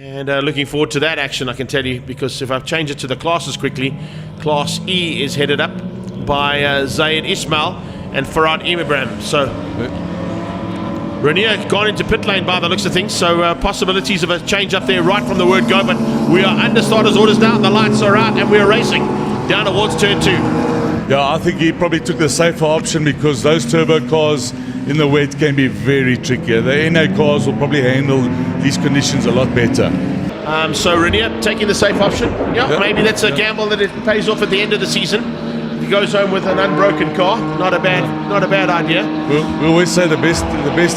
And looking forward to that action, I can tell you, because if I change it to the classes quickly, Class E is headed up by Zayed Ismail and Farad Imabram. So Renier gone into pit lane by the looks of things, so possibilities of a change up there right from the word go, but we are under starters orders now, the lights are out and we are racing down towards turn 2. Yeah, I think he probably took the safer option because those turbo cars in the wet can be very tricky. The NA cars will probably handle these conditions a lot better. So Renier taking the safe option. Yeah, maybe that's a gamble that it pays off at the end of the season. He goes home with an unbroken car. Not a bad idea. We always say the best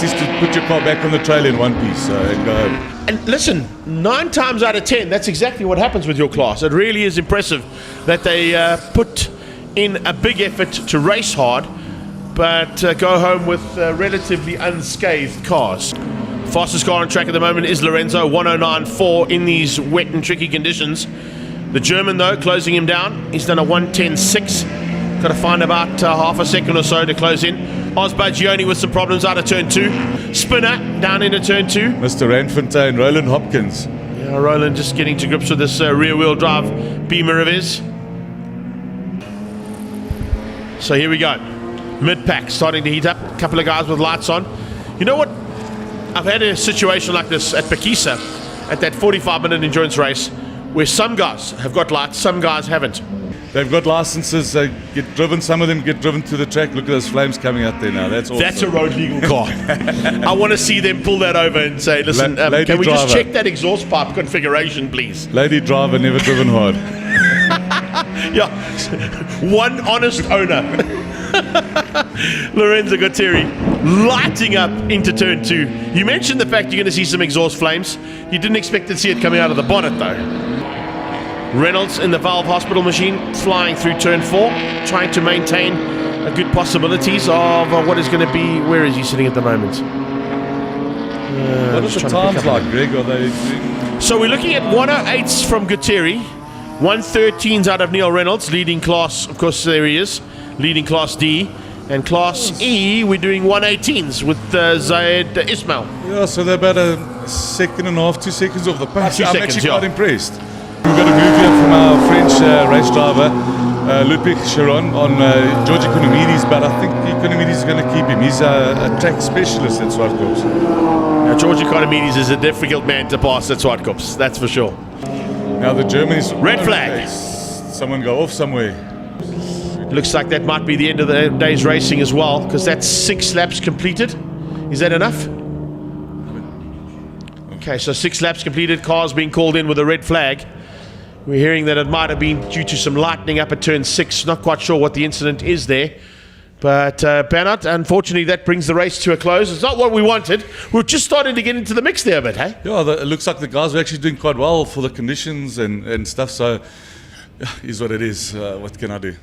is to put your car back on the trail in one piece and go home. And listen, 9 times out of 10, that's exactly what happens with your class. It really is impressive that they put in a big effort to race hard, but go home with relatively unscathed cars. Fastest car on track at the moment is Lorenzo, 109.4 in these wet and tricky conditions. The German, though, closing him down. He's done a 110.6. Got to find about half a second or so to close in. Osbagioni with some problems out of turn 2. Spinner down into turn 2. Mr. Ranfontaine, Roland Hopkins. Yeah, Roland just getting to grips with this rear-wheel drive Beamer of his. So here we go. Mid-pack starting to heat up. A couple of guys with lights on. You know what? I've had a situation like this at Pakisa at that 45-minute endurance race where some guys have got lights, some guys haven't. They've got licenses, they get driven, some of them get driven to the track. Look at those flames coming out there now. That's awesome. That's a road legal car. I want to see them pull that over and say, listen, can we just check that exhaust pipe configuration, please? Lady driver, never driven hard. Yeah, one honest owner. Lorenzo Gauteng lighting up into turn 2. You mentioned the fact you're going to see some exhaust flames. You didn't expect to see it coming out of the bonnet, though. Reynolds in the valve hospital machine flying through turn 4, trying to maintain a good possibilities of what is going to be. Where is he sitting at the moment? What are the times like, Greg? Are they doing? So we're looking at 108s from Gauteng, 113s out of Neil Reynolds, leading class, of course, there he is, leading class D. And class E, we're doing 118s with Zayed Ismail. Yeah, so they're about a second and a half, 2 seconds off the pace. I'm actually quite impressed. We've got a move here from our French race driver, Ludwig Chiron, on George Economides, but I think Economides is going to keep him. He's a track specialist at Zwartkops. Now, George Economides is a difficult man to pass at Zwartkops, that's for sure. Now the Germans... Red flag. Someone go off somewhere. Looks like that might be the end of the day's racing as well, because that's 6 laps completed. Is that enough? Okay, so 6 laps completed, cars being called in with a red flag. We're hearing that it might have been due to some lightning up at turn 6. Not quite sure what the incident is there. But Bernard, unfortunately, that brings the race to a close. It's not what we wanted. We're just starting to get into the mix there a bit, hey? Yeah, it looks like the guys are actually doing quite well for the conditions and stuff. So, is what it is. What can I do?